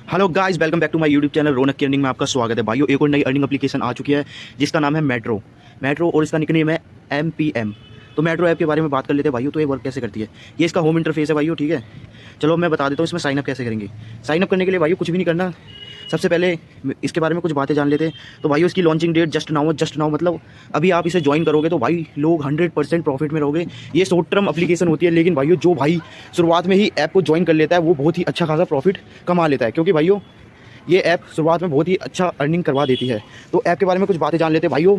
Hello guys, welcome back to my YouTube channel Raunak की earning में आपका स्वागत है भाइयों। एक और नई अर्निंग एप्लीकेशन आ चुकी है जिसका नाम है मेट्रो और इसका निकनेम है MPM। तो मेट्रो ऐप के बारे में बात कर लेते हैं भाइयों। तो ये वर्क कैसे करती है, ये इसका होम इंटरफेस है भाइयों। ठीक है, चलो मैं बता देता हूँ इसमें साइनअप कैसे करेंगे। साइनअप करने के लिए भाइयों कुछ भी नहीं करना। सबसे पहले इसके बारे में कुछ बातें जान लेते हैं। तो भाइयों इसकी लॉन्चिंग डेट जस्ट नाउ मतलब अभी आप इसे ज्वाइन करोगे तो भाई लोग 100% प्रॉफिट में रहोगे। ये शॉर्ट टर्म एप्लीकेशन होती है, लेकिन भाइयों जो भाई शुरुआत में ही ऐप को ज्वाइन कर लेता है वो बहुत ही अच्छा खासा प्रॉफिट कमा लेता है, क्योंकि भाइयों ये ऐप शुरुआत में बहुत ही अच्छा अर्निंग करवा देती है। तो ऐप के बारे में कुछ बातें जान लेते हैं भाइयों।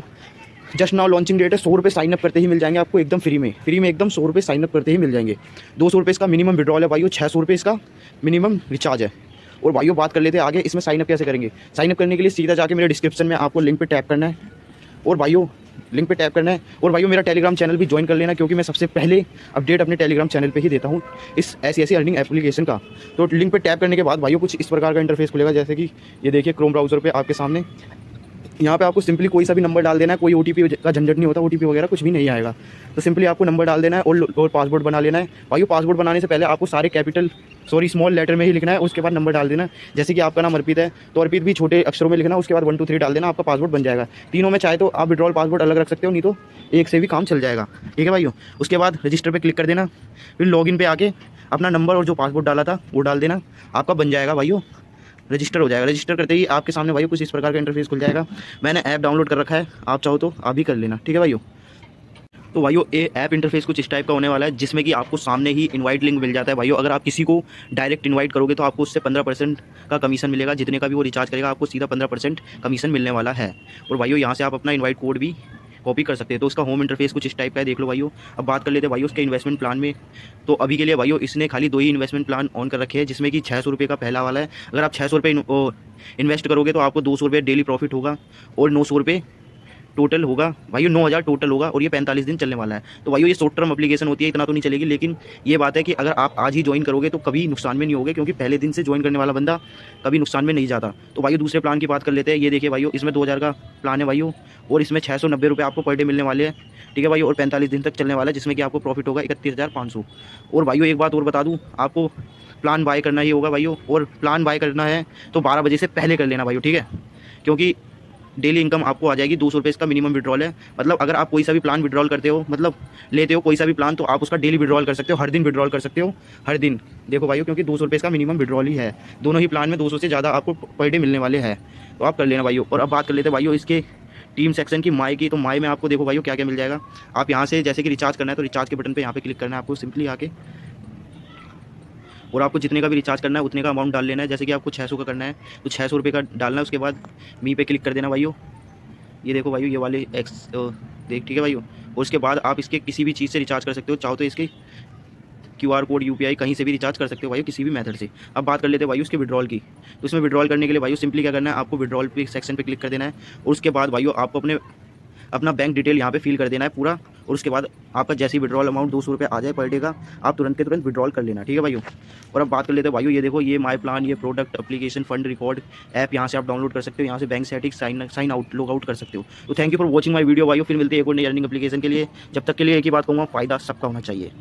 जस्ट नाउ लॉन्चिंग डेट है, 100 रुपये साइनअप करते ही मिल जाएंगे आपको एकदम फ्री में एकदम 100 रुपये साइनअप करते ही मिल जाएंगे। 200 रुपये इसका मिनिमम विड्रॉल है भाइयों, 600 रुपये इसका मिनिमम रिचार्ज है। और भाइयों बात कर लेते हैं आगे इसमें साइनअप कैसे करेंगे। साइनअप करने के लिए सीधा जाके मेरे डिस्क्रिप्शन में आपको लिंक पे टैप करना है और भाइयों लिंक पे टैप करना है। और भाइयों मेरा टेलीग्राम चैनल भी ज्वाइन कर लेना, क्योंकि मैं सबसे पहले अपडेट अपने टेलीग्राम चैनल पे ही देता हूँ इस ऐसी अर्निंग एप्लीकेशन का। तो लिंक पे टैप करने के बाद भाइयों कुछ इस प्रकार का इंटरफेस खुलेगा, जैसे कि ये देखिए क्रोम ब्राउज़र पे आपके सामने। यहाँ पे आपको सिंपली कोई सा भी नंबर डाल देना है, कोई OTP का झंझट नहीं होता, OTP वगैरह कुछ भी नहीं आएगा। तो सिंपली आपको नंबर डाल देना है और पासवर्ड बना लेना है। भाइयों पासवर्ड बनाने से पहले आपको सारे स्मॉल लेटर में ही लिखना है, उसके बाद नंबर डाल देना। जैसे कि आपका नाम अर्पित है तो अर्पित भी छोटे अक्षरों में लिखना, उसके बाद 1 2 3 डाल देना, आपका पासवर्ड बन जाएगा। तीनों में चाहे तो आप विड्रॉल पासवर्ड अलग रख सकते हो, नहीं तो एक से भी काम चल जाएगा। ठीक है भाइयों, उसके बाद रजिस्टर पे क्लिक कर देना, फिर लॉगिन पे आके अपना नंबर और जो पासवर्ड डाला था वो डाल देना, आपका बन जाएगा भाइयों, रजिस्टर हो जाएगा। रजिस्टर करते ही आपके सामने भाइयों कुछ इस प्रकार का इंटरफेस खुल जाएगा। मैंने ऐप डाउनलोड कर रखा है, आप चाहो तो आप भी कर लेना। ठीक है भाइयों, तो भाइयों ये ऐप इंटरफेस कुछ इस टाइप का होने वाला है, जिसमें कि आपको सामने ही इनवाइट लिंक मिल जाता है भाइयों। अगर आप किसी को डायरेक्ट इनवाइट करोगे तो आपको उससे 15% का कमीशन मिलेगा। जितने का भी वो रिचार्ज करेगा आपको सीधा 15% कमीशन मिलने वाला है। और भाइयों यहाँ से आप अपना इन्वाइट कोड भी कॉपी कर सकते हैं। तो उसका होम इंटरफेस कुछ इस टाइप का है, देख लो भाइयों। अब बात कर लेते हैं भाइयों उसके इन्वेस्टमेंट प्लान में। तो अभी के लिए भाइयों इसने खाली 2 ही इन्वेस्टमेंट प्लान ऑन कर रखे हैं, जिसमें कि 600 रुपये का पहला वाला है। अगर आप 600 रुपये इन्वेस्ट करोगे तो आपको 200 रुपये डेली प्रॉफिट होगा और 900 रुपये टोटल होगा भाइयों, 9000 टोटल होगा। और ये 45 दिन चलने वाला है। तो भाइयों ये शॉर्ट टर्म एप्लीकेशन होती है, इतना तो नहीं चलेगी, लेकिन ये बात है कि अगर आप आज ही ज्वाइन करोगे तो कभी नुकसान में नहीं होगे, क्योंकि पहले दिन से ज्वाइन करने वाला बंदा कभी नुकसान में नहीं जाता। तो भाइयों दूसरे प्लान की बात कर लेते हैं। ये देखिए भाइयों, इसमें 2000 का प्लान है भाइयों, और इसमें 690 रुपये आपको पर डे मिलने वाले हैं। ठीक है भाइयों, और 45 दिन तक चलने वाला है, जिसमें कि आपको प्रॉफिट होगा 31,500। और भाइयों एक बात और बता दूँ, आपको प्लान बाय करना ही होगा भाइयों, और प्लान बाय करना है तो 12 बजे से पहले कर लेना भाइयों। ठीक है, क्योंकि डेली इनकम आपको आ जाएगी। 200 रुपये इसका मिनिमम विड्रॉल है। मतलब अगर आप कोई सा भी प्लान विड्रॉल करते हो, मतलब लेते हो कोई सा भी प्लान, तो आप उसका डेली विड्रॉल कर सकते हो, हर दिन विड्रॉल कर सकते हो, हर दिन। देखो भाइयों, क्योंकि 200 रुपये इसका मिनिमम विड्रॉल ही है। दोनों ही प्लान में 200 से ज़्यादा आपको पर डे मिलने वाले हैं, तो आप कर लेना भाइयों। और अब बात कर लेते हैं भाइयों इसके टीम सेक्शन की, माई की। तो माई में आपको देखो भाइयों क्या क्या मिल जाएगा। आप यहाँ से जैसे कि रिचार्ज करना है तो रिचार्ज के बटन पर यहाँ पे क्लिक करना है आपको सिंपली आके, और आपको जितने का भी रिचार्ज करना है उतने का अमाउंट डाल लेना है। जैसे कि आपको 600 का करना है तो 600 रुपये का डालना है। उसके बाद मी पे क्लिक कर देना भाइयों। ये देखो भाइयों, ये वाले देख, ठीक है भाइयों। और उसके बाद आप इसके किसी भी चीज़ से रिचार्ज कर सकते हो, चाहो तो इसके QR कोड UPI कहीं से भी रिचार्ज कर सकते हो भाइयों, किसी भी मेथड से। अब बात कर लेते हैं भाइयों उसके विड्रॉल की। तो इसमें विड्रॉल करने के लिए भाइयों सिंपली क्या करना है, आपको विड्रॉल पे सेक्शन पे क्लिक कर देना है। और उसके बाद भाइयों आपको अपना बैंक डिटेल यहाँ पे फिल कर देना है पूरा। और उसके बाद आपका जैसे ही विड्रॉल अमाउंट 200 रुपये आ जाए पर डे का, आप तुरंत के तुरंत विड्रॉल कर लेना। ठीक है भाइयों, और अब बात कर लेते हैं भाइयों, ये देखो ये माई प्लान, ये product application fund record app, यहाँ से आप डाउनलोड कर सकते हो। यहाँ से bank setting sign out log out कर सकते हो। तो thank you for watching my video भाइयों। फिर मिलते हैं एक और नई अर्निंग एप्लीकेशन के लिए। जब तक के लिए एक ही बात कहूँगा, फ़ायदा सबका होना चाहिए।